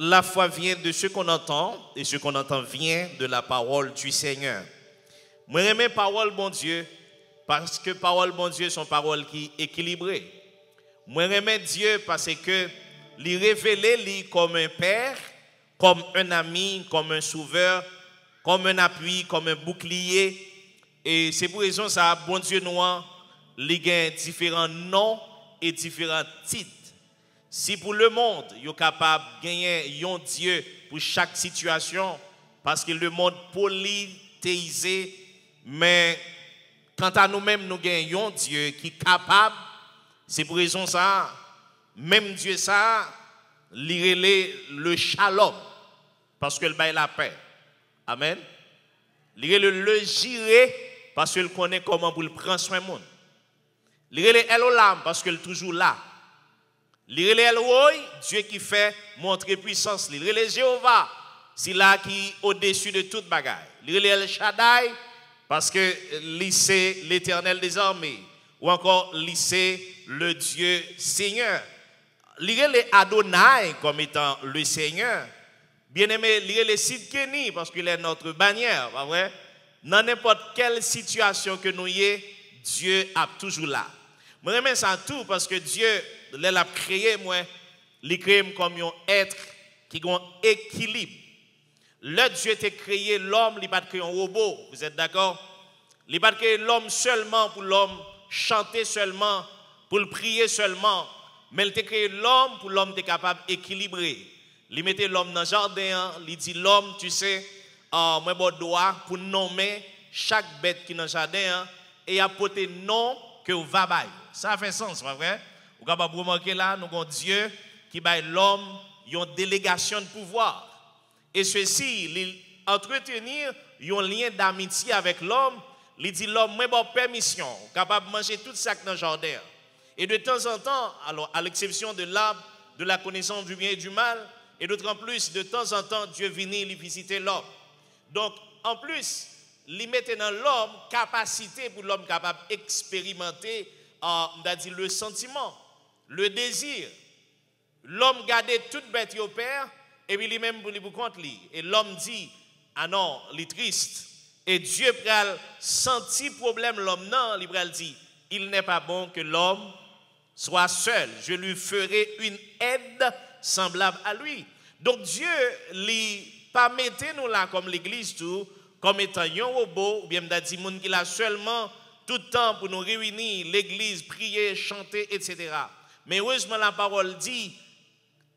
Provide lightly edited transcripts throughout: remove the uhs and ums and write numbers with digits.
la foi vient de ce qu'on entend, et ce qu'on entend vient de la parole du Seigneur. Moi, j'aime la parole, bon Dieu, parce que parole, bon Dieu, sont paroles qui équilibrées. Moi, j'aime Dieu parce que lui révéler lui comme un père, comme un ami, comme un sauveur, comme un appui, comme un bouclier. Et c'est pour raison ça, bon Dieu nous il a différents noms et différents titres. Si pour le monde, il est capable de gagner un Dieu pour chaque situation, parce que le monde polythéisé, mais quant à nous-mêmes, nous gagnons un Dieu qui est capable, c'est pour raison ça, même Dieu ça, le shalom, parce qu'il baille la paix. Amen. Le girer, parce qu'il connaît comment pour le prendre soin du monde. Il est Elolam parce qu'il est toujours là. Il est Elroy, Dieu qui fait montrer puissance. Il est Jéhovah, c'est là qui est au-dessus de toute bagaille. Il est El Shaddai parce que c'est l'Éternel des armées. Ou encore, c'est le Dieu Seigneur. Il est Adonai comme étant le Seigneur. Bien aimé, il est Sidkeni parce qu'il est notre bannière. Pas vrai? Dans n'importe quelle situation que nous y est, Dieu est toujours là. Moi, j'aime ça tout parce que Dieu, l'a créé, moi, il crée comme un être qui a un équilibre. Le Dieu a créé l'homme, il n'a pas créé un robot. Vous êtes d'accord? Il n'a pas créé l'homme seulement pour l'homme chanter seulement, pour le prier seulement. Mais il a créé l'homme pour l'homme être capable d'équilibrer. Il mettait l'homme dans le jardin, il dit l'homme, tu sais, moi, je dois pour nommer chaque bête qui est dans le jardin et apporter nom que vous va bailler. Ça fait sens, pas vrai? Vous avez remarqué là, nous avons Dieu qui baille l'homme une délégation de pouvoir. Et ceci, entretenir un lien d'amitié avec l'homme, il dit l'homme, moi, j'ai permission, capable de manger tout ça dans le jardin. Et de temps en temps, alors, à l'exception de l'arbre, de la connaissance du bien et du mal, et d'autant plus, de temps en temps, Dieu vient visiter l'homme. Donc, en plus, il mettait dans l'homme capacité pour l'homme capable d'expérimenter le sentiment, le désir. L'homme gardait toute bête au père et puis lui-même pour compte lui. Et l'homme dit, ah non, il est triste. Et Dieu pral senti problème l'homme non, il pral dit, il n'est pas bon que l'homme soit seul. Je lui ferai une aide semblable à lui. Donc Dieu lui pas mettez nous là comme l'église tout comme étant un robot ou bien dit monde qui là seulement tout le temps pour nous réunir l'église prier chanter etc. Mais heureusement la parole dit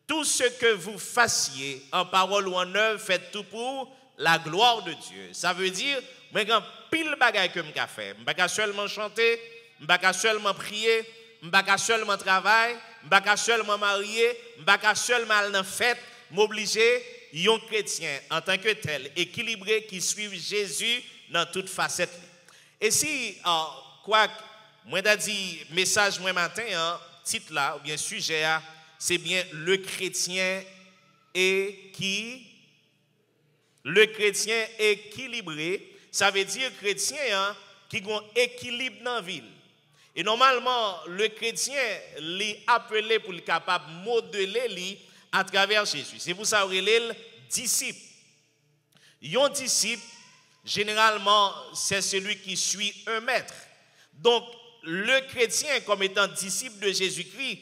tout ce que vous fassiez en parole ou en œuvre faites tout pour la gloire de Dieu. Ça veut dire moi quand pile bagaille que m'ka faire m'pa seulement chanter m'pa seulement prier m'pa seulement travailler m'pa seulement marier m'pa seulement aller dans fête m'obliger un chrétien en tant que tel, équilibré, qui suit Jésus dans toute facette. Et si, quoi, moi j'ai dit, message moi matin, titre là, ou bien sujet, c'est bien le chrétien équilibré, ça veut dire chrétien qui a un équilibre dans la ville. Et normalement, le chrétien est appelé pour être capable de modeler lui à travers Jésus. C'est pour ça qu'il est le disciple. Un disciple, généralement, c'est celui qui suit un maître. Donc, le chrétien, comme étant disciple de Jésus-Christ,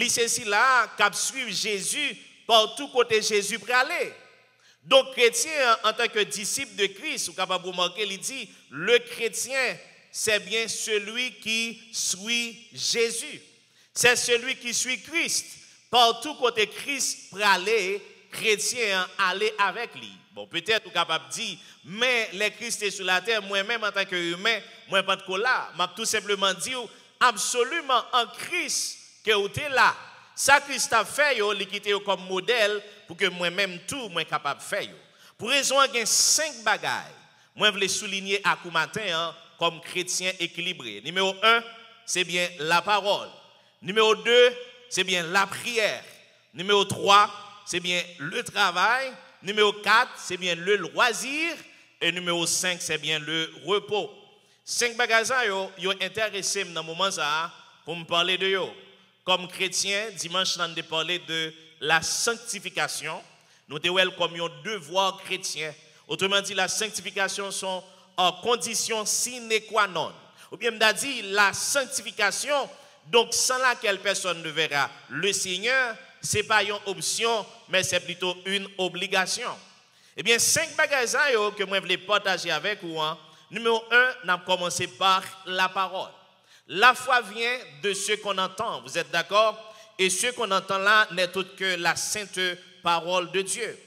c'est là qui suit Jésus partout côté Jésus pour aller. Donc, chrétien, en tant que disciple de Christ, vous capable de remarquer, il dit, le chrétien, c'est bien celui qui suit Jésus. C'est celui qui suit Christ. Partout côté Christ pour aller, chrétien aller avec lui. Bon, peut-être vous capable de dire, mais les Christ est sur la terre, moi-même en tant qu'humain, moi pas de là. Je tout simplement dire, absolument en Christ que vous êtes là. Ça Christ a fait, il quitté comme modèle pour que moi-même tout, moi capable de faire. Pour raison, il y a 5 bagailles. Moi, je voulais souligner à coup matin comme chrétien équilibré. Numéro 1, c'est bien la parole. Numéro 2, c'est bien la prière. Numéro 3, c'est bien le travail. Numéro 4, c'est bien le loisir. Et numéro 5, c'est bien le repos. 5 bagages, yo intéressé dans le moment ça pour me parler de yo. Comme chrétien, dimanche, on a parlé de la sanctification. Nous devons comme un devoir chrétien. Autrement dit, la sanctification sont en condition sine qua non. Ou bien, m'a dit, la sanctification, donc sans laquelle personne ne verra le Seigneur, ce n'est pas une option, mais c'est plutôt une obligation. Eh bien, 5 bagages que moi je voulais partager avec vous. Numéro 1, on a commencé par la parole. La foi vient de ce qu'on entend, vous êtes d'accord? Et ce qu'on entend là n'est autre que la sainte parole de Dieu.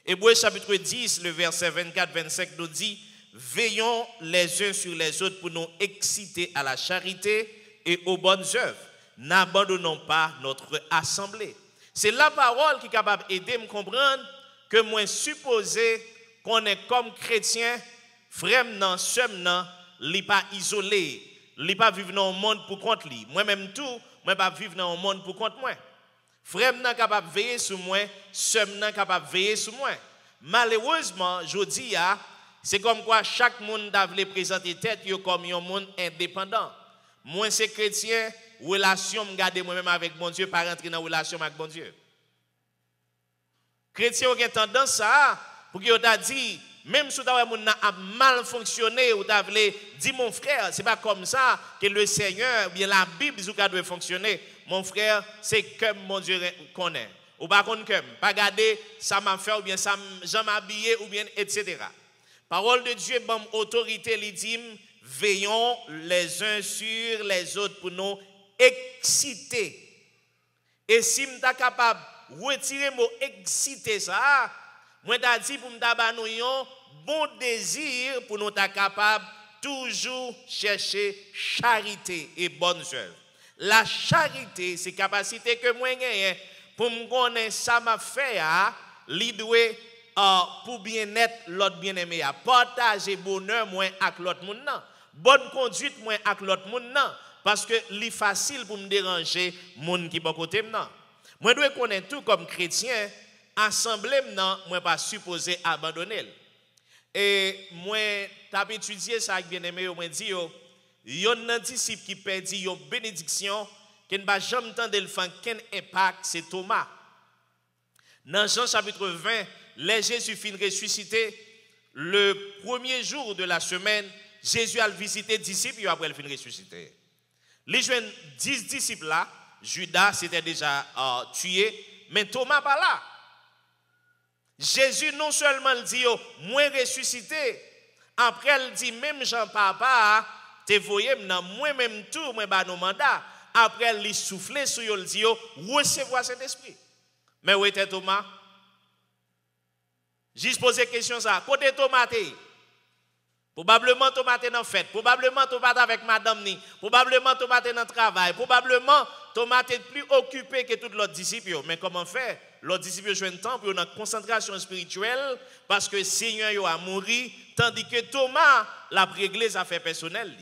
Hébreux chapitre 10, le verset 24-25 nous dit, veillons les uns sur les autres pour nous exciter à la charité et aux bonnes œuvres. N'abandonnons pas notre assemblée. C'est la parole qui est capable d'aider à me comprendre que moi supposé qu'on est comme chrétien, frère non, sœur non, li pas isolé, li pas vivre dans un monde pour compte lui. Moi-même tout, moi pas vivre dans un monde pour compte moi. Frère non capable veiller sur moi, sœur non capable veiller sur moi. Malheureusement, je dis c'est comme quoi chaque monde doit présenter tête comme un monde indépendant. Moi c'est chrétien, relation me garder moi-même avec mon Dieu, pas rentrer dans relation avec mon Dieu. Chrétien ont tendance à pour que t'a dit même si mon a mal fonctionné ou t'a dit mon frère, c'est pas comme ça que le Seigneur bien la Bible dit doit fonctionner. Mon frère, c'est comme mon Dieu connaît. Ou pas comme pas garder ça m'a fait ou bien ça j'en m'habillé ou bien etc. Parole de Dieu bon autorité lui dit veillons les uns sur les autres pour nous exciter. Et si m'ta capable retirer mot exciter ça, moi t'a dit pour m'ta ba nous un bon désir pour nous ta capable toujours chercher charité et bonnes œuvres. La charité c'est capacité que moi gagne pour me connaître ça m'a fait li doué pour bien-être l'autre bien-aimé partager bonheur moi avec l'autre monde nan. Bonne conduite moi avec l'autre monde nan parce que li facile pour me déranger monde qui pas côté nan. Moi dois connaître tout comme chrétien, assemblée nan moi pas supposé abandonner. Et moi t'as étudié ça avec bien-aimé moi dit yo un disciple qui perdit une bénédiction qui ne va jamais entendre le faire quel impact c'est Thomas. Dans Jean chapitre 20, les Jésus fin ressuscité le premier jour de la semaine, Jésus a visité disciples et après il fin ressuscité. Les jeunes 10 disciples là, Judas s'était déjà tué, mais Thomas pas là. Jésus non seulement le dit moi ressuscité, après il dit même Jean papa te voyez moi même tout moi ba nos mandats. Après il souffler sur yo, il dit recevoir cet esprit. Mais où était Thomas? Juste poser question ça. Côté Thomas probablement Thomas était dans fête, probablement Thomas était avec madame ni, probablement Thomas était dans le travail, probablement Thomas était plus occupé que tous les autres disciples. Mais comment faire? L'autre disciples jouent un temps pour une concentration spirituelle parce que le Seigneur a mouru, tandis que Thomas l'a réglé sa affaire personnelle.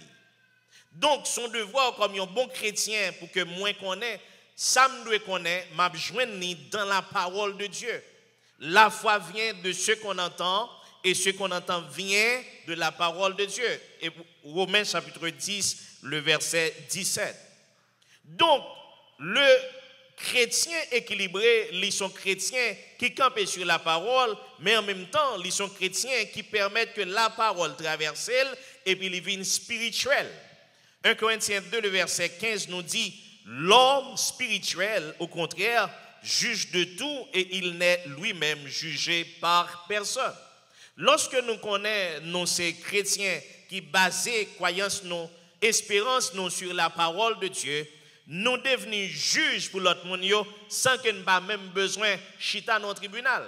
Donc son devoir comme un bon chrétien pour que moi connaisse, ça me doit connaître, m'a joindre dans la parole de Dieu. La foi vient de ce qu'on entend et ce qu'on entend vient de la parole de Dieu. Et Romains chapitre 10, le verset 17. Donc, le chrétien équilibré, ils sont chrétiens qui campent sur la parole, mais en même temps, ils sont chrétiens qui permettent que la parole traverse et puis ils viennent spirituels. 1 Corinthiens 2, le verset 15 nous dit, l'homme spirituel, au contraire, juge de tout et il n'est lui-même jugé par personne. Lorsque nous connaissons ces chrétiens qui basent croyance, nos espérance nous sur la parole de Dieu, nous devenons juges pour l'autre monde sans que nous n'ayons même besoin de chita dans le tribunal,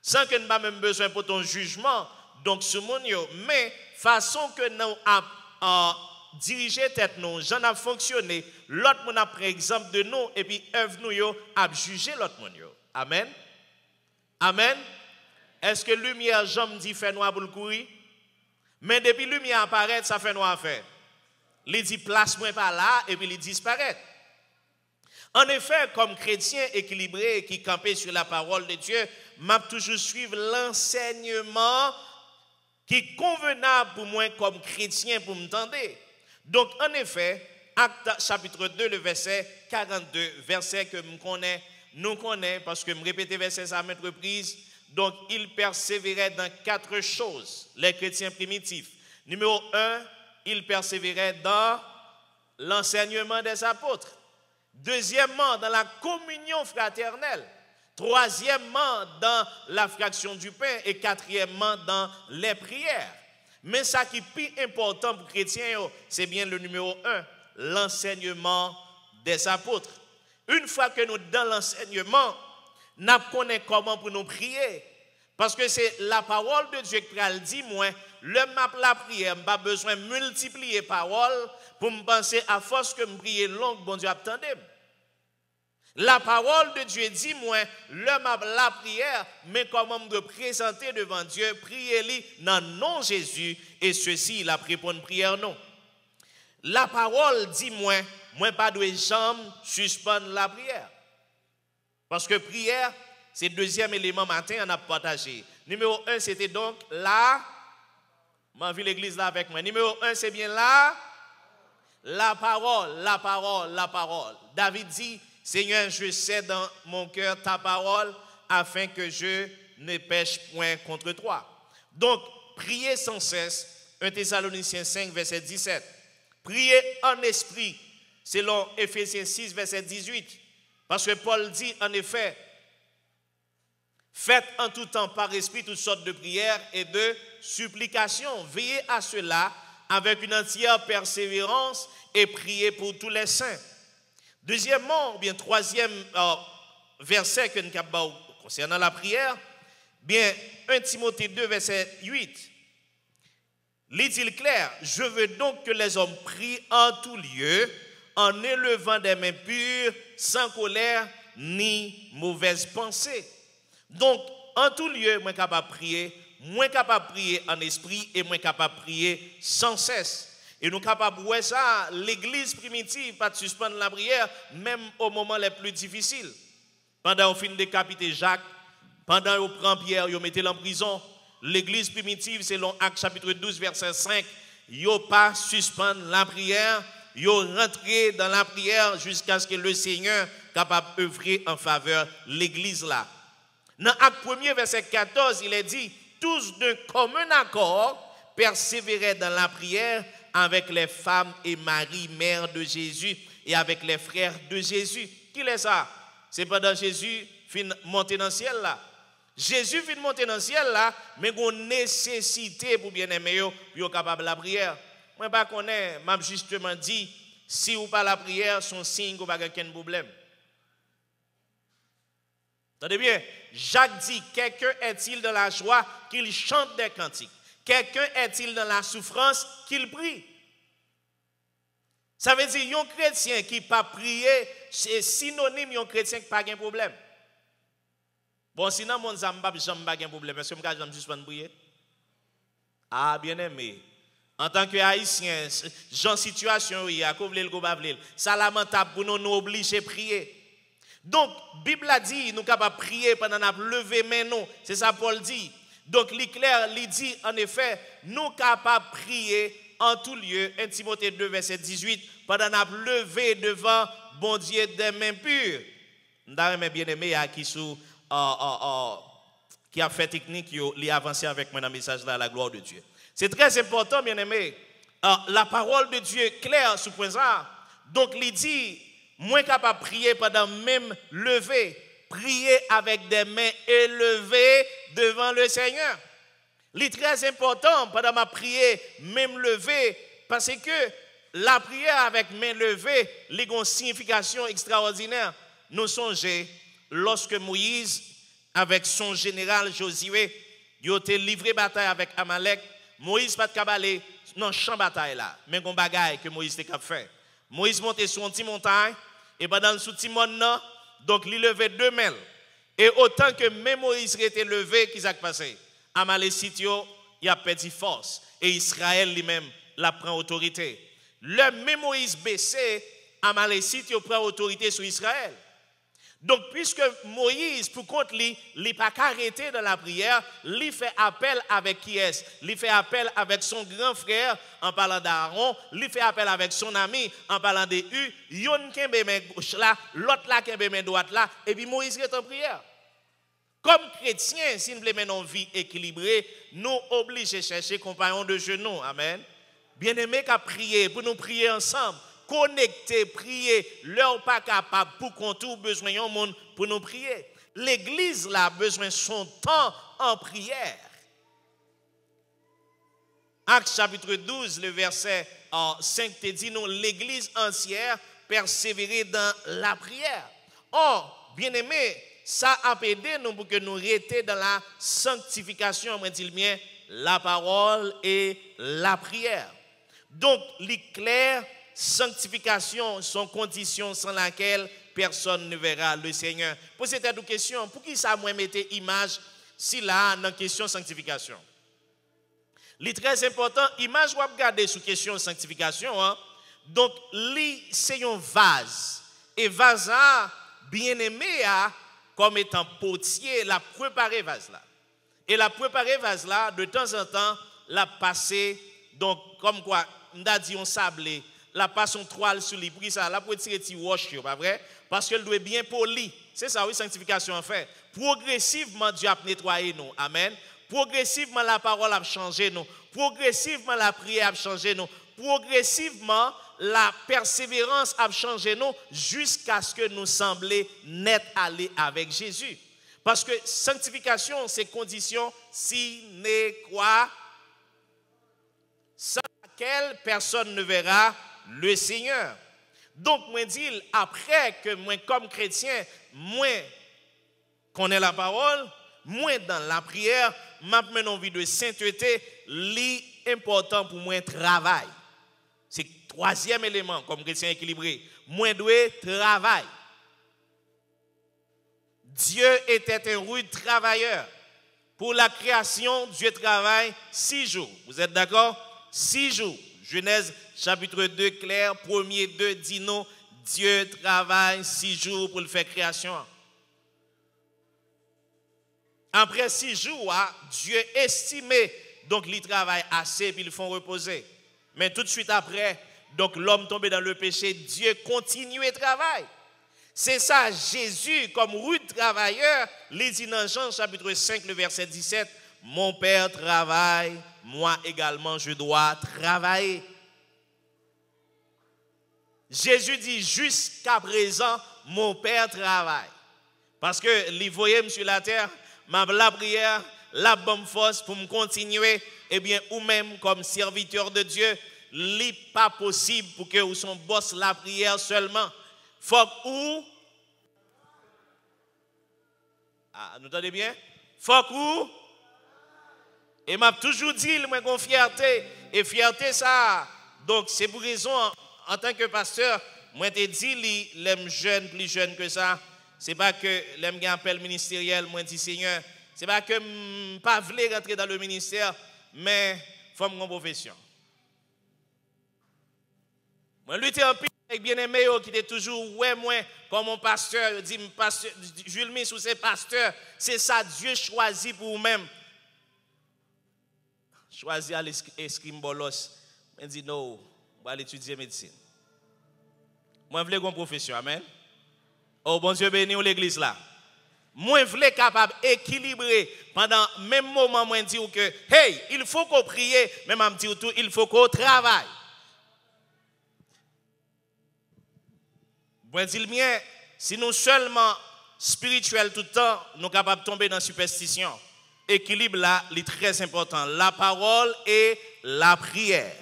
sans que nous n'ayons même besoin pour ton jugement. Donc, ce monde, mais façon que nous avons diriger tête nous, j'en a fonctionné, l'autre monde a pris exemple de nous et puis œuvre nous a jugé l'autre monde. Amen. Amen. Est-ce que lumière jambe dit fait noir pour le courir? Mais depuis lumière apparaît, ça fait noir faire. Il dit place moi par là et puis il disparaît. En effet, comme chrétien équilibré qui campait sur la parole de Dieu, m'a toujours suivre l'enseignement qui est convenable pour moi comme chrétien pour me tendre. Donc, en effet, Acte chapitre 2, le verset 42, verset que nous connaissons parce que je répète verset ça à maintes reprises, Donc, ils persévéraient dans 4 choses, les chrétiens primitifs. Numéro 1, ils persévéraient dans l'enseignement des apôtres. Deuxièmement, dans la communion fraternelle. Troisièmement, dans la fraction du pain. Et quatrièmement, dans les prières. Mais ça qui est plus important pour les chrétiens, c'est bien le numéro 1, l'enseignement des apôtres. Une fois que nous dans l'enseignement, nous connaissons comment pour nous prier. Parce que c'est la parole de Dieu qui a dit, moi, le map la prière, je n'ai pas besoin de multiplier parole pour me penser à force que je prie longue, bon Dieu attendez. La parole de Dieu dit, moi, le map la prière, mais comment me présenter devant Dieu, priez-lui dans le nom de Jésus, et ceci, il a pris pour une prière, non. La parole dit, moi pas de jambes suspendre la prière. Parce que prière, c'est le deuxième élément matin, on a partagé. Numéro 1, c'était donc la. M'en vu l'église là avec moi. Numéro 1, c'est bien la parole, la parole, la parole. David dit, Seigneur, je sais dans mon cœur ta parole, afin que je ne pêche point contre toi. Donc, priez sans cesse. 1 Thessaloniciens 5, verset 17. Priez en esprit, selon Éphésiens 6, verset 18. Parce que Paul dit, en effet, faites en tout temps par esprit toutes sortes de prières et de supplications. Veillez à cela avec une entière persévérance et priez pour tous les saints. Deuxièmement, ou bien troisième verset que nous avons concernant la prière, bien 1 Timothée 2, verset 8. Dit-il clair, je veux donc que les hommes prient en tout lieu, en élevant des mains pures, sans colère ni mauvaise pensée. Donc, en tout lieu, moi capable de prier, moi capable de prier en esprit et moi capable de prier sans cesse. Et nous sommes capables de voir ça, l'église primitive, pas de suspendre la prière, même au moment les plus difficiles. Pendant qu'on finit de décapiter Jacques, pendant qu'on prend Pierre, on mettait en prison, l'église primitive, selon Actes chapitre 12, verset 5, ils n'ont pas suspendre la prière, ils ont rentré dans la prière jusqu'à ce que le Seigneur soit capable d'œuvrer en faveur de l'église là. Dans Acte 1, verset 14, il est dit, tous d'un commun accord persévéraient dans la prière avec les femmes et Marie, mère de Jésus, et avec les frères de Jésus. Qui est ça? C'est pendant Jésus fin monter dans le ciel là. Jésus fin monter dans le ciel là, mais il y a une nécessité pour bien aimer, pour être capable de la prière. Moi, je ne connais pas, m'a justement dit, si ou pas la prière, son signe qu'on n'a pas aucun problème. Entendez bien? Jacques dit, quelqu'un est-il dans la joie qu'il chante des cantiques? Quelqu'un est-il dans la souffrance qu'il prie? Ça veut dire un chrétien qui n'a pas prié, c'est synonyme d'un chrétien qui n'a pas de problème. Bon, sinon, mon zamba, je n'ai pas de problème. Est-ce que je vais juste prier? Ah, bien aimé. En tant que haïtien, genre situation, il y a ça lamentable pour nous obliger à prier. Donc, la Bible a dit, nous sommes capables de prier pendant que nous lever main nous. C'est ça Paul dit. Donc, l'éclair, il dit, en effet, nous sommes capables de prier en tout lieu, 1 Timothée 2, verset 18, pendant que nous lever devant bon Dieu des mains pures. Nous avons bien aimé qui a fait technique, qui a avancé avec moi dans le message là, la gloire de Dieu. C'est très important, bien aimé. La parole de Dieu est claire sur ce point là. Donc, il dit, moi capable de prier pendant même lever, prier avec des mains élevées devant le Seigneur. Il est très important pendant ma prière, même lever, parce que la prière avec main levée, il a une signification extraordinaire. Nous songeons lorsque Moïse, avec son général Josué, il a été livré bataille avec Amalek. Moïse pas de cabalé dans le champ de bataille là, mais il y a un bagage que Moïse a fait. Moïse montait sur une petite montagne, et pendant ce petit monde, donc il levait 2 mains. Et autant que même Moïse était levé, qu'est-ce qui s'est passé? Amalécite, il a perdu force. Et Israël lui-même la prend autorité. Le même Moïse baissé, Amalécite prend autorité sur Israël. Donc, puisque Moïse, pour contre lui, il n'a pas arrêté dans la prière, il fait appel avec qui est-ce? Il fait appel avec son grand frère en parlant d'Aaron, il fait appel avec son ami en parlant de U, yon kembe main gauche là, l'autre là kembe main droite là, et puis Moïse est en prière. Comme chrétiens, si nous voulons mener une vie équilibrée, nous obligés de chercher compagnons de genoux. Amen. Bien-aimés, qu'à prier, pour nous prier ensemble, connecter, prier, leur pas capable pour qu'on trouve besoin de monde pour nous prier. L'église là a besoin de son temps en prière. Actes chapitre 12, le verset 5 te dit nous, l'église entière persévérer dans la prière. Or, bien-aimés, ça a aidé nous pour que nous restions dans la sanctification, moi dis bien, la parole et la prière. Donc, l'éclair, sanctification sont conditions sans laquelle personne ne verra le Seigneur. Posez-vous une question, pour qui ça moi mettez image si là dans question sanctification? C'est très important, image vous regarder sur question sanctification, hein? Donc, c'est un vase. Et vase bien aimé comme étant potier, la préparer vase là. Et la préparer vase là, de temps en temps, la passer, donc comme quoi, on a dit on sablé, la passe en toile sur les prix, ça, la pour tirer petit wash, pas vrai? Parce qu'elle doit bien poli. C'est ça, oui, sanctification en fait. Progressivement, Dieu a nettoyé nous. Amen. Progressivement, la parole a changé nous. Progressivement, la prière a changé nous. Progressivement, la persévérance a changé nous jusqu'à ce que nous semblions net aller avec Jésus. Parce que sanctification, c'est condition sine qua sans laquelle personne ne verra le Seigneur. Donc, moi dis, après que moi, comme chrétien, moi, connais la parole, moi, dans la prière, m'a mené en vie de sainteté, l'important pour moi, travail. C'est le troisième élément, comme chrétien équilibré. Moi, dois travail. Dieu était un rude travailleur. Pour la création, Dieu travaille 6 jours. Vous êtes d'accord? 6 jours. Genèse chapitre 2, clair, premier 2 dit nous, Dieu travaille 6 jours pour le faire création. Après 6 jours, Dieu estimait, donc il travaille assez puis ils font reposer. Mais tout de suite après, donc l'homme tombé dans le péché, Dieu continue le travail. C'est ça, Jésus, comme rude travailleur, les dit dans Jean chapitre 5, le verset 17, mon Père travaille, moi également je dois travailler. Jésus dit jusqu'à présent, mon Père travaille. Parce que les voyez sur la terre, la prière, la bonne force pour me continuer, eh bien, ou même comme serviteur de Dieu, il n'est pas possible pour que vous son boss la prière seulement. Faut que ou nous entendez bien? Faut que ou et m'a toujours dit moi qu'on fierté et fierté ça. Donc c'est pour raison en tant que pasteur, moi te dit l'aime jeune plus jeune que ça. C'est pas que l'aime un appel ministériel, moi dit Seigneur, c'est pas que pas voulais rentrer dans le ministère, mais faut mon profession. Moi lutter en pile avec bien-aimé qui était toujours ouais moi comme mon pasteur, dit pasteur Jules Mis ou c'est pasteur, c'est ça Dieu choisit pour vous-même. Choisir à l'escrime bolos. Je dis non, je vais aller étudier médecine. Moi, je veux une profession, amen. Oh, bon Dieu béni l'église là. Moi, je veux capable d'équilibrer pendant même moment, moi, dire que, hey, il faut qu'on prie, même en dire tout, il faut qu'on travaille. Moi, je dis bien, si nous seulement spirituels tout le temps, nous sommes capables de tomber dans la superstition. Équilibre là, est très important. La parole et la prière.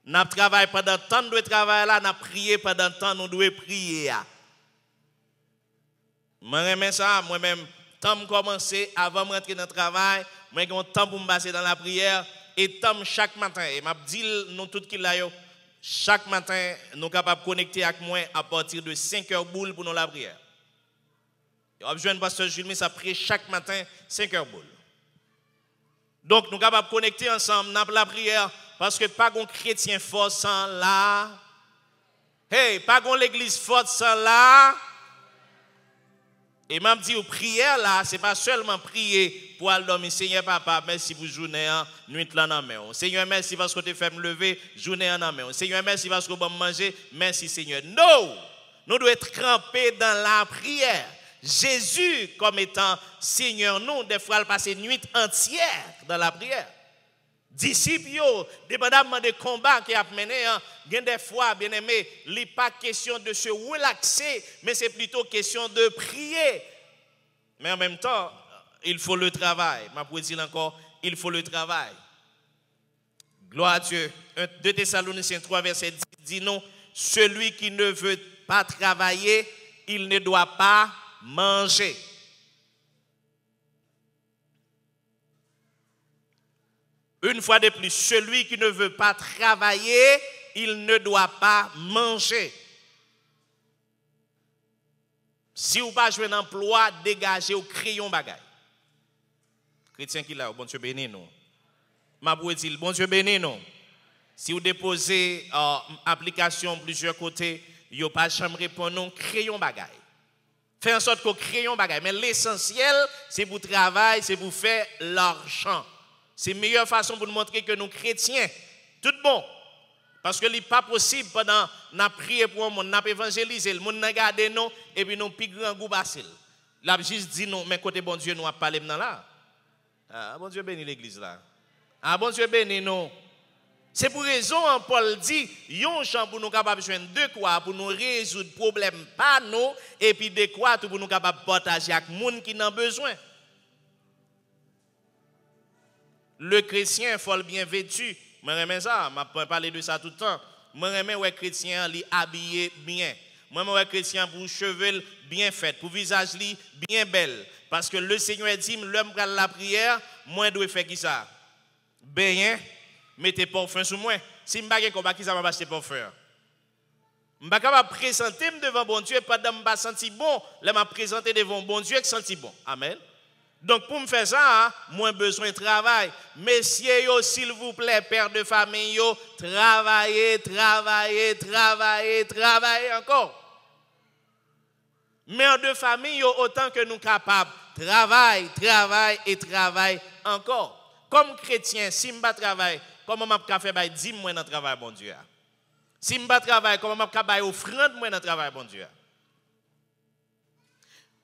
Nous travaillons pendant le temps de travail là, nous prions pendant le temps nous devons prier. Moi j'aime ça, moi-même, temps de commencer avant de rentrer dans le travail, moi j'ai un temps pour me passer dans la prière et temps chaque matin. Et m'a dit nous tout qui là chaque matin nous sommes capables de connecter avec moi à partir de 5 heures boule pour nous la prière. Je vais joindre pasteur Jules, mais ça prie chaque matin 5 heures boule. Donc nous sommes capables de connecter ensemble dans la prière parce que pas un chrétien fort sans la. Hey, pas une l'église forte sans la. Et m'a dit prière là, c'est pas seulement prier pour aller dormir. Seigneur papa, merci pour journée nuit là dans main. Seigneur merci parce que tu fais me lever journée en main. Seigneur merci parce que tu me manger. Merci Seigneur. Non, nous devons être crampés dans la prière. Jésus comme étant Seigneur nous, des fois, il passe une nuit entière dans la prière. Disciples, dépendamment des combats qui a mené, des fois, bien aimé, il n'est pas question de se relaxer, mais c'est plutôt question de prier. Mais en même temps, il faut le travail. Je peux dire encore, il faut le travail. Gloire à Dieu. 2 Thessaloniciens 3, verset 10 dit non, celui qui ne veut pas travailler, il ne doit pas manger. Une fois de plus, celui qui ne veut pas travailler, il ne doit pas manger. Si vous pas jouer un emploi, dégagez ou créez un bagage. Chrétien qui là, bon Dieu béni nous. Ma pour dire, bon Dieu béni nous. Si vous déposez application plusieurs côtés, vous n'avez pas jamais répondre, non, créez un bagage. Faites en sorte que vous créez un bagage. Mais l'essentiel, c'est pour travailler, c'est pour faire l'argent. C'est la meilleure façon pour nous montrer que nous chrétiens, tout bon. Parce que ce n'est pas possible pendant nous prier pour le monde, nous évangéliser, le monde n'a gardé nous, et puis nous plus grand goût facile. La juste dit non, mais côté bon Dieu, nous a parlé maintenant là. Ah, bon Dieu bénit l'église là. Ah, bon Dieu bénit nous. C'est pour raison, Paul dit, yon champ pour nous capables de joindre de quoi pour nous résoudre problème pas nous, et puis de quoi pour nous capables de partager avec les gens qui en ont besoin. Le chrétien, il faut le bien vêtu. Je remets ça, je parler de ça tout le temps. Je remets le chrétien li habillé bien. Je remets le chrétien pour cheveux bien fait, pour visage li bien belle. Parce que le Seigneur dit, l'homme prend la prière, moi je dois faire qui ça? Bien, mettez parfum sur moi. Si je ne sais pas qui ça va acheter parfum. Je ne suis pas capable de présenter devant bon Dieu, pas de me sentir bon, je me présenter devant bon Dieu qui sentir bon. Amen. Donc pour me faire ça, moi j'ai besoin de travail. Messieurs, s'il vous plaît, père de famille, travaillez, travaillez, travaillez, travaillez encore. Mère de famille, autant que nous capables, travail, travail et travail encore. Comme chrétien, si je ne travaille, comment je peux faire 10 mois dans le travail, bon Dieu? Si je ne travaille, comment je peux faire offrande dans le travail, bon Dieu?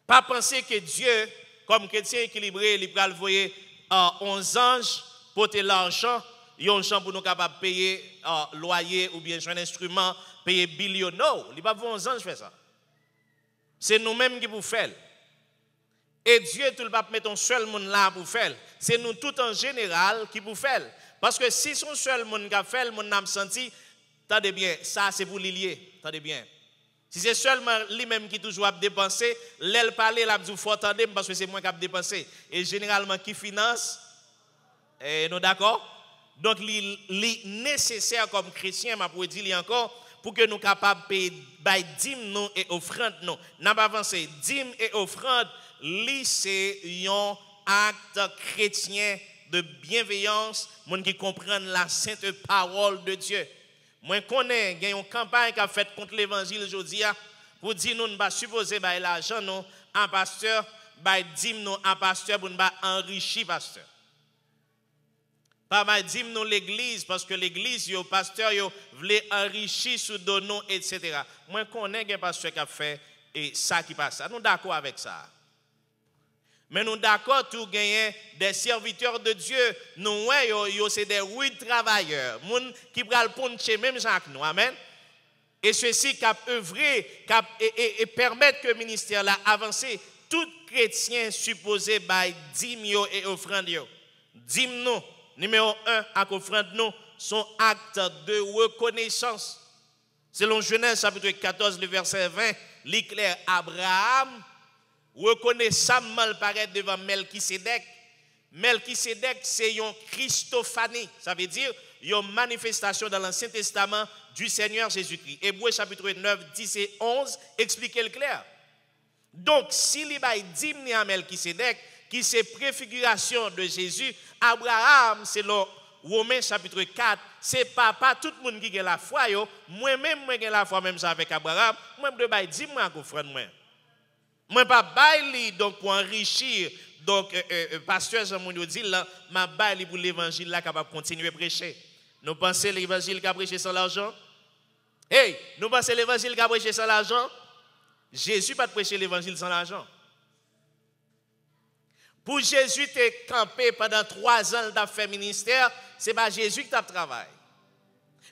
Pas penser que Dieu, comme chrétien équilibré, il va envoyer 11 anges porter l'argent, il y a un champ pour nous capables de payer loyer ou bien un instrument, payer billion. Non, il va pas 11 anges faire ça. C'est nous-mêmes qui vous faisons. Et Dieu, tout le pape met un seul monde là pour faire. C'est nous tout en général qui vous faisons. Parce que si son seul monde qui fait, le monde n'a pas senti, attendez bien, ça c'est pour l'ilier. Attendez bien. Si c'est seulement lui-même qui toujours a dépensé, l'aile parler, la dit faut attendre parce que c'est moi qui a dépensé. Et généralement qui finance, nous d'accord? Donc il nécessaire comme chrétien, m'a pour dire encore, pour que nous capables de payer dîmes et offrandes nous. N'a pas avancé, dîmes et offrandes, c'est un acte chrétien de bienveillance, monde qui comprennent la sainte parole de Dieu. Moi, je connais, il y a une campagne qui a fait contre l'évangile aujourd'hui pour dire nous ne pas supposer l'argent nous en pasteur, dîme nous en pasteur pour nous enrichir pasteur. Pas dîme nous l'église parce que l'église, le pasteur, voulait enrichir sous donnons, etc. Moi, je connais un pasteur qui a fait et ça qui passe. Nous sommes d'accord avec ça. Mais nous sommes d'accord pour gagner des serviteurs de Dieu. Nous, c'est des rudes travailleurs. Des gens qui prennent le poncher même Jacques nous. Amen. Et ceci qui a œuvré et permettre que le ministère là avance. Tout chrétien supposé by dîmes et offrandes. Dîmes nous, numéro 1, à offrande nous, sont actes de reconnaissance. Selon Genèse chapitre 14, le verset 20, l'éclair Abraham reconnaissablement paraître devant Melchisédek. Melchisédek, c'est une Christophanie. Ça veut dire une manifestation dans l'Ancien Testament du Seigneur Jésus-Christ. Hébreux chapitre 9, 10 et 11 explique le clair. Donc, s'il y a dîme à Melchisédek, qui c'est préfiguration de Jésus, Abraham, selon Romains chapitre 4, c'est pas tout le monde qui a la foi. Moi-même, j'ai la foi même ça avec Abraham. Moi, je dois dire, moi, moi. Moi pas bailler donc pour enrichir donc pasteur Jean-Mounio dit là m'a bailler pour l'évangile là capable continuer à prêcher. Nous pensons l'évangile qui a prêché sans l'argent? Hey, nous pensons l'évangile qui a prêché sans l'argent? Jésus pas prêcher l'évangile sans l'argent. Pour Jésus te campé pendant 3 ans dans fait ministère, c'est pas Jésus qui t'a travaillé.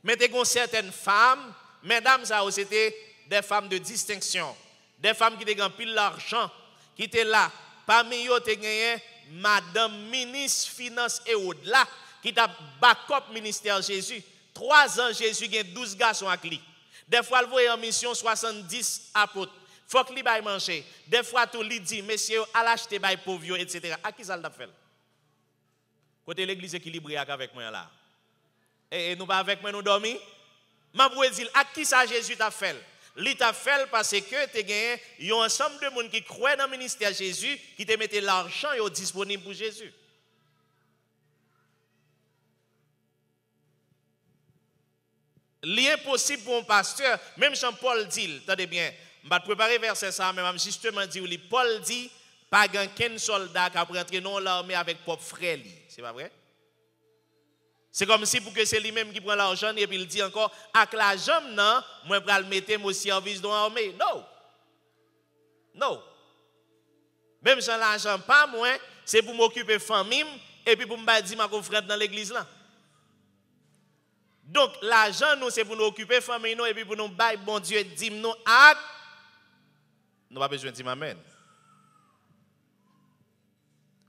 Mais tu as certaines femmes, mesdames, ça c'était des femmes de distinction, des femmes qui ont pile l'argent, qui étaient là. Parmi eux, tu as Madame ministre Finance et au-delà, qui t'a backup ministère Jésus. 3 ans, Jésus a 12 garçons à lui. Des fois, il voit en mission 70 apôtres. Il faut qu'il aille manger. Des fois, tout lui dit, messieurs, allez acheter des pauvres, etc. À qui ça l'a fait? Côté l'église équilibrée avec moi là. Et nous pas avec moi, nous dormons. Je vous dire, à qui ça Jésus t'a fait? Il t'a fait parce que tu as gagné un ensemble de monde qui croient dans le ministère Jésus, qui te mettent l'argent disponible pour Jésus. L'impossible pour un pasteur, même Jean-Paul dit, attendez bien, je vais préparer verset ça, mais je justement dit, Paul dit, pas qu'un soldat qui a rentré dans l'armée avec propre frère. C'est pas vrai? C'est comme si pour que c'est lui-même qui prend l'argent et puis il dit encore, avec l'argent, non, moi je vais le mettre au service de l'armée. Non. Non. Même sans l'argent, pas moi, c'est pour m'occuper de la famille et puis pour me dire ma confrère dans l'église là. Donc, l'argent, nous, c'est pour nous occuper de la famille, et puis pour nous bailler, bon Dieu, dire nous actes. Nous n'avons pas besoin de dire amen.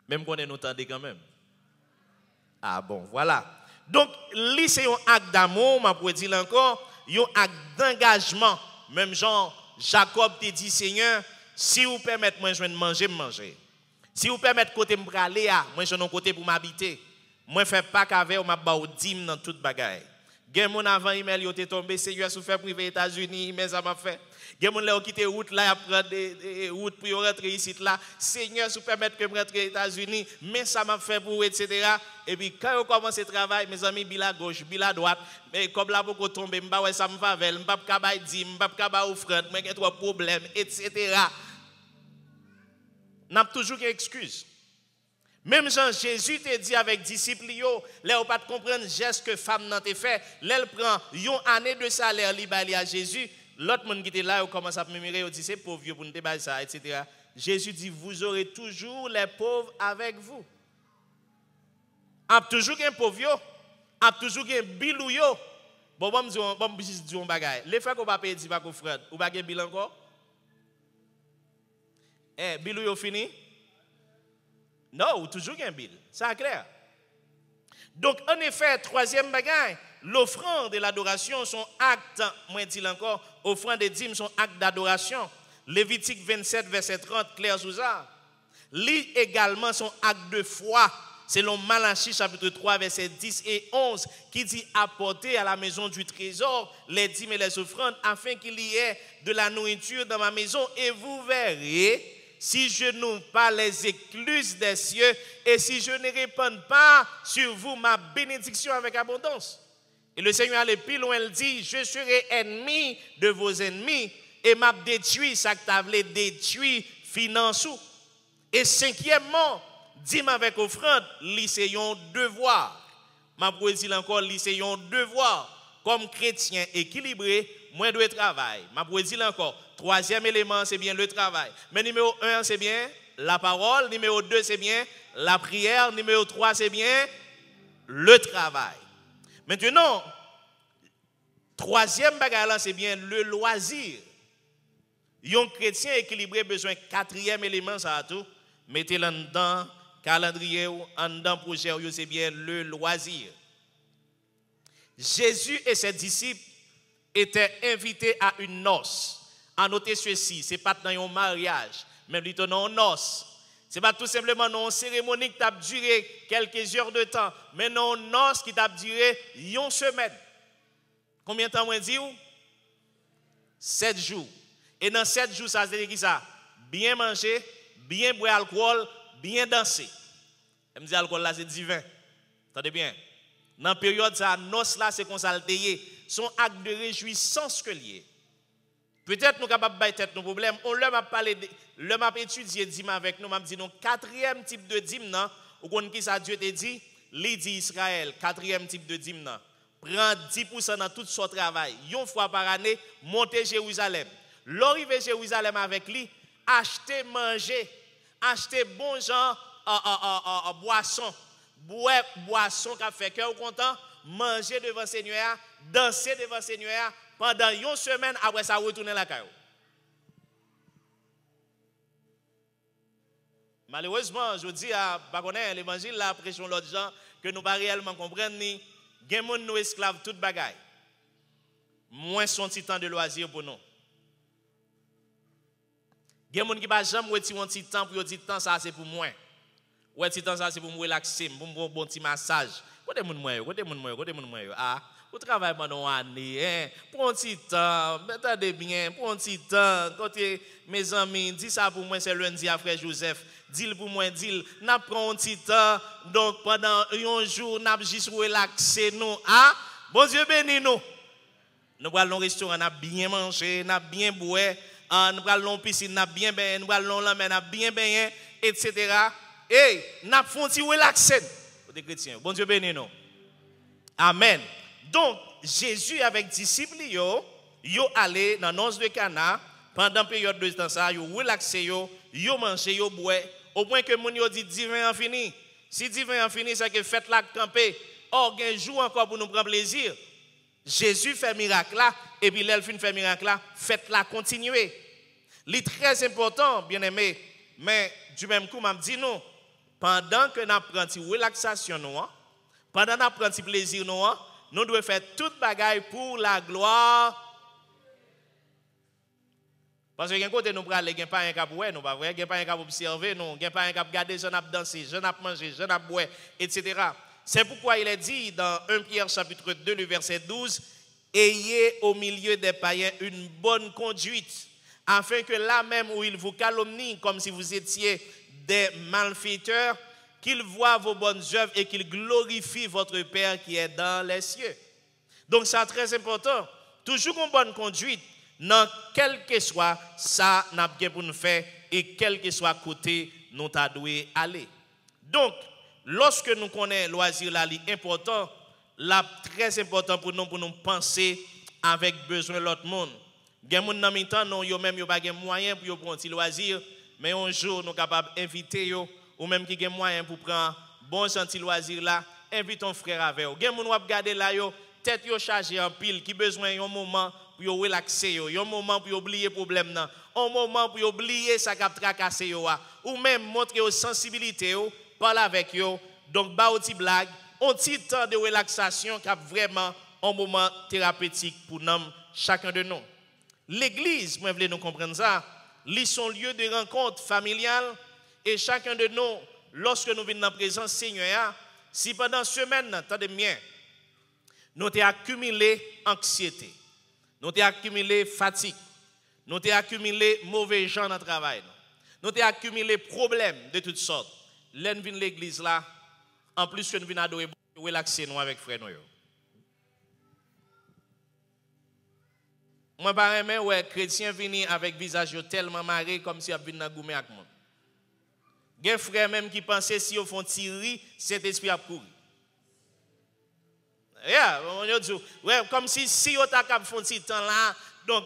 Même qu'on est nous tendez quand même. Ah bon, voilà. Donc, c'est un acte d'amour, je pourrais dire encore, un acte d'engagement. Même Jean, Jacob te dit, Seigneur, si vous permettez, moi, je vais manger, manger. Si vous permettez côté me aller, moi, je vais côté pour m'habiter. Moi, je ne fais pas qu'avec, je vais dîme dans toute bagaille. Gen mon avant email yo te tombé Seigneur sous fait privé États-Unis mais ça m'a fait. Gen mon là quitter route là a prendre des route pour rentrer ici là Seigneur sous permettre que me rentre aux États-Unis mais ça m'a fait pour etc. Et puis quand on commence le travail mes amis bila gauche bila droite mais comme là beaucoup tomber m'pa ouais ça me favel m'pa ka bay di m'pa ka ba offrande moi j'ai trop problème etc. N'a toujours une excuse. Même Jean Jésus te dit avec disciples, là on pas comprendre geste que femme n'a te fait, elle prend une année de salaire li à Jésus, l'autre monde qui était là, on commence à murmurer, on dit c'est pauvre pour nous déballer ça, etc. Jésus dit vous aurez toujours les pauvres avec vous. A toujours un pauvre, a toujours un bilou yo. Bon me dire un bagage. Les frères qu'on pas payer dit pas qu'on frère, ou pas gain bilan encore? Bilou yo fini? Non, toujours un bill. C'est clair. Donc, en effet, troisième bagage, l'offrande et l'adoration sont actes, moi dis encore, offrande et dîmes sont actes d'adoration. Lévitique 27, verset 30, clair sous ça. Lit également son acte de foi, selon Malachie chapitre 3, verset 10 et 11, qui dit apporter à la maison du trésor les dîmes et les offrandes, afin qu'il y ait de la nourriture dans ma maison, et vous verrez. Si je n'ouvre pas les écluses des cieux et si je ne répands pas sur vous ma bénédiction avec abondance. Et le Seigneur allait plus loin, il dit, je serai ennemi de vos ennemis et m'a détruit, ça que tu avais détruit financièrement. Et cinquièmement, dis-moi avec offrande, c'est un devoir. Ma poésie encore, c'est un devoir. Comme chrétien équilibré, moi je dois travailler. Ma poésie encore. Troisième élément, c'est bien le travail. Mais numéro 1, c'est bien la parole. Numéro 2, c'est bien la prière. Numéro 3, c'est bien le travail. Maintenant, troisième bagage, c'est bien le loisir. Un chrétien équilibré besoin quatrième élément, ça a tout. Mettez-le dedans, calendrier ou en dedans projet, c'est bien le loisir. Jésus et ses disciples étaient invités à une noce. À noter ceci, ce n'est pas dans un mariage, mais plutôt dans une noce. Ce n'est pas tout simplement dans une cérémonie qui a duré quelques heures de temps, mais dans une noce qui a duré une semaine. Combien de temps on dit? 7 jours. Et dans 7 jours, ça veut dire ça? Bien manger, bien boire alcool, bien danser. Je me dis alcool là, c'est divin. Attendez bien. Dans la période, ça, noce là, c'est qu'on s'altéie. Son acte de réjouissance que lié. Peut-être nous sommes capables de tête nos problèmes. On leur a parlé, leur a étudié dîme avec nous, m'a dit non, quatrième type de dîme, non, ou qu'on qui ça Dieu te dit, dit Israël, quatrième type de dîme, non. Prends 10% dans tout son travail, une fois par année, monter Jérusalem. L'arrivée Jérusalem avec lui, acheter, manger, acheter bon gens, boisson. Boire boisson qui fait cœur content, manger devant Seigneur, danser devant Seigneur pendant une semaine après ça retourner la caillou. Malheureusement, je dis à l'évangile la pression l'autre gens que nous pas réellement comprendre ni gen moun nous esclaves toute bagaille. Moins son petit temps de loisir pour nous. Gen moun qui pas jamais retirer un petit temps pour dire temps ça c'est pour moi. Ouais, petit temps ça c'est pour me relaxer, pour me bon petit massage. Côté moun moi, ah, vous travaillez pendant une année, hein, pour un petit temps, attendez bien, pour un petit temps, côté mes amis, dis ça pour moi c'est lundi à frère Joseph, dis pour moi, dis, n'a prend un petit temps, donc pendant un jour, n'a juste relaxer nous, ah, bon Dieu béni nous. Nous allons au restaurant, n'a bien mangé, n'a bien boire, nous allons piscine, n'a bien baigné, nous allons la mer, n'a bien baigné, etc. Et n'a font ti relaxer. Des chrétiens. Bon Dieu béni nous. Amen. Donc Jésus avec disciples yo allé dans noce de Cana pendant période de temps ça, yo relaxé yo manger yo boire au point que moun yo dit divin en fini. Si divin en fini, c'est que faites la camper. Or un jour encore pour nous prendre plaisir. Jésus fait miracle là et puis l'elfine fait miracle là, faites-la continuer. C'est très important, bien-aimé, mais du même coup m'a dit non. Pendant que nous prenons relaxation, pendant que nous prenons plaisir, nous devons faire toute bagaille pour la gloire. Parce que d'un côté, nous prenons pas un cap ouais, nous pas vrai, pas un cap observer, nous pas un cap garder, je n'ai danser, je n'ai manger, je n'ai boire, etc. C'est pourquoi il est dit dans 1 Pierre chapitre 2, le verset 12, ayez au milieu des païens une bonne conduite, afin que là même où ils vous calomnient, comme si vous étiez des malfaiteurs, qu'ils voient vos bonnes œuvres et qu'ils glorifient votre Père qui est dans les cieux. Donc c'est très important. Toujours une bonne conduite, dans quel que soit ça n'a bien pour nous faire et quel que soit côté nous t'adoué aller. Donc lorsque nous connaissons le loisir là, important, là très important pour nous penser avec besoin de l'autre monde. Il y a des gens qui n'ont pas de moyens pour prendre un petit loisir. Mais un jour, nous sommes capables d'inviter ou même qui ont moyen pour prendre bon petit loisir là, invite ton frère avec vous. Gen moun wap gade là yo, tête yo chargé en pile, qui besoin un moment pour relaxer un moment pour oublier problème nan, un moment pour oublier ça qui a tracassé yo ou même montrer aux sensibilité yo, parler avec yo. Donc ba petit blague, un petit temps de relaxation qui a vraiment un moment thérapeutique pour nous chacun de nous. L'église, moi voulez nous comprendre ça. Ils sont lieu de rencontre familiale et chacun de nous, lorsque nous venons dans la présence Seigneur, si pendant une semaine, attendez bien, nous avons accumulé anxiété, nous avons accumulé fatigue, nous avons accumulé mauvais gens dans le travail, nous avons accumulé problèmes de toutes sortes. L'un vient de l'église là, en plus que nous venons adorer, relaxer nous avec frère nous. Moi, par exemple, ouais, chrétien vini avec visage tellement marré comme si il vient dans goumé avec moi. Il y a des frères même qui pensaient si ils font tirer, cet esprit a couru. Ouais, comme si ils font un temps là, donc,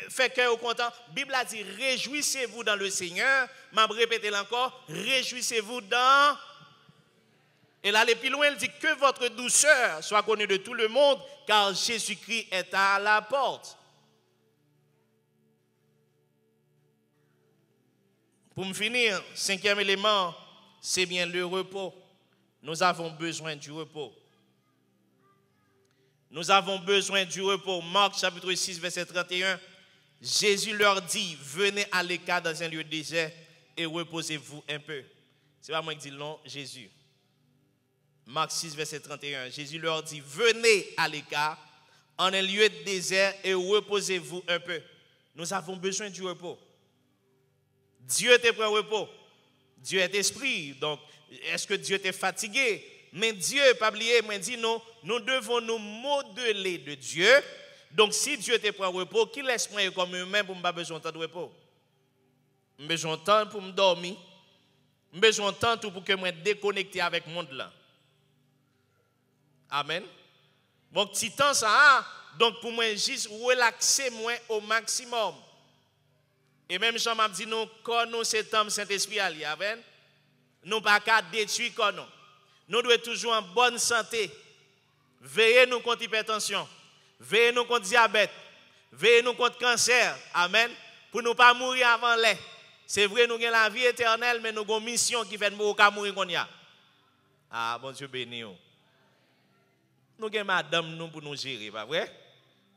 fait cœur au content. La Bible a dit, réjouissez-vous dans le Seigneur. Je vais répéter encore, réjouissez-vous dans. Et là, plus loin, il dit que votre douceur soit connue de tout le monde, car Jésus-Christ est à la porte. Pour me finir, cinquième élément, c'est bien le repos. Nous avons besoin du repos. Nous avons besoin du repos. Marc chapitre 6, verset 31. Jésus leur dit, venez à l'écart dans un lieu désert et reposez-vous un peu. C'est pas moi qui dis non, Jésus. Marc 6, verset 31. Jésus leur dit, venez à l'écart en un lieu désert et reposez-vous un peu. Nous avons besoin du repos. Dieu te prend repos. Dieu est esprit. Donc, est-ce que Dieu t'est fatigué? Mais Dieu, pas oublier, moi dit non, nous devons nous modeler de Dieu. Donc, si Dieu te prend repos, qui laisse moi comme humain pour me pas besoin de temps de repos? J'ai besoin de temps pour me dormir. J'ai besoin de temps pour que je me déconnecte avec le monde là. Amen. Donc, petit temps ça, donc pour moi, juste relaxer moi au maximum. Et même Jean m'a dit, nous, quand nous, c'est homme Saint-Esprit, amen. nous pas qu'à détruire comme nous. Nous devons être toujours en bonne santé. Veillez nous contre l'hypertension. Veillez nous contre le diabète. Veillez nous contre le cancer. Amen. Pour ne pas mourir avant l'air. C'est vrai, nous avons la vie éternelle, mais nous avons une mission qui fait nous mourir qu'on y a. Ah, bon Dieu béni. Nous avons madame nous pour nous gérer, pas vrai?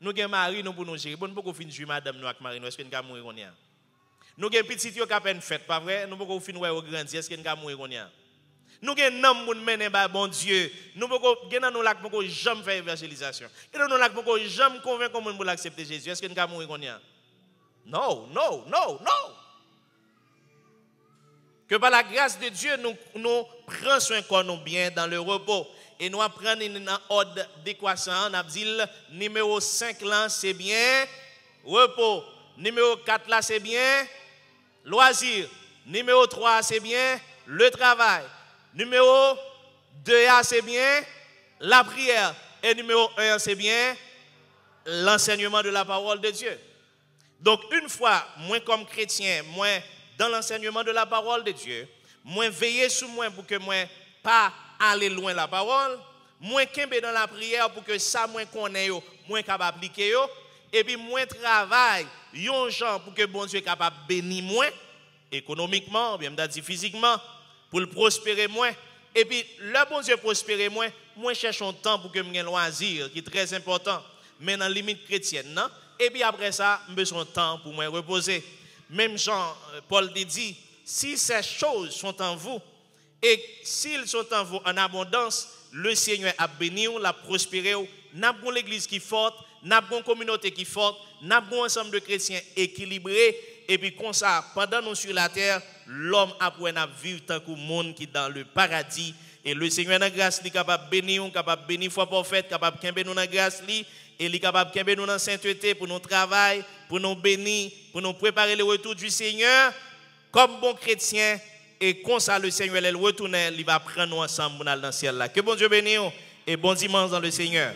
Nous avons mari nous pour nous gérer. Bon, nous pouvons finir madame nous avec mari nous. Est-ce que nous avons mourir qu'on y a? Nous avons petit qui a peine fait, pas vrai? Nous pouvons finir au grand. Est-ce que nous avons mourir qu'on y a? Nous avons un homme pour nous mener, bon Dieu. Nous pouvons jamais faire évangélisation. Nous pouvons jamais convaincre les gens pour accepter Jésus. Est-ce que nous avons mourir qu'on y a? Non, non, non, non. Que par la grâce de Dieu, nous prenons soin de nous bien dans le repos. Et nous apprenons une ordre décroissant. On a dit numéro 5 là, c'est bien repos. Numéro 4 là, c'est bien loisir. Numéro 3, c'est bien le travail. Numéro 2, c'est bien la prière. Et numéro 1, c'est bien l'enseignement de la parole de Dieu. Donc, une fois, moi comme chrétien, moi dans l'enseignement de la parole de Dieu, moi veiller sur moi pour que moi pas aller loin la parole, moi kembe dans la prière pour que ça moi connais yo, moi capable appliquer yo, et puis moi travaille yon gens pour que bon Dieu capable bénir moi économiquement, bien me dit physiquement pour le prospérer moi, et puis le bon Dieu prospérer moi cherche un temps pour que me loisir qui est très important, mais dans limite chrétienne, non? Et puis après ça, j'ai besoin de temps pour me reposer. Même Jean, Paul dit, si ces choses sont en vous, et s'ils sont en vous en abondance, le Seigneur a béni, l'a prospéré, nous avons l'église qui est forte, nous avons une communauté qui est forte, nous avons un ensemble de chrétiens équilibrés, et puis comme ça, pendant nous sur la terre, l'homme apprend à vivre tant que le monde qui est dans le paradis, et le Seigneur dans grâce, il est capable de bénir, capable de bénir foi prophète, capable de bénir nous dans grâce, et il est capable de bénir nous dans sainteté pour notre travail, pour nous bénir, pour nous préparer le retour du Seigneur, comme bon chrétien, et comme ça le Seigneur, il retourne, il va prendre nous ensemble pour aller dans le ciel là. Que bon Dieu bénisse et bon dimanche dans le Seigneur.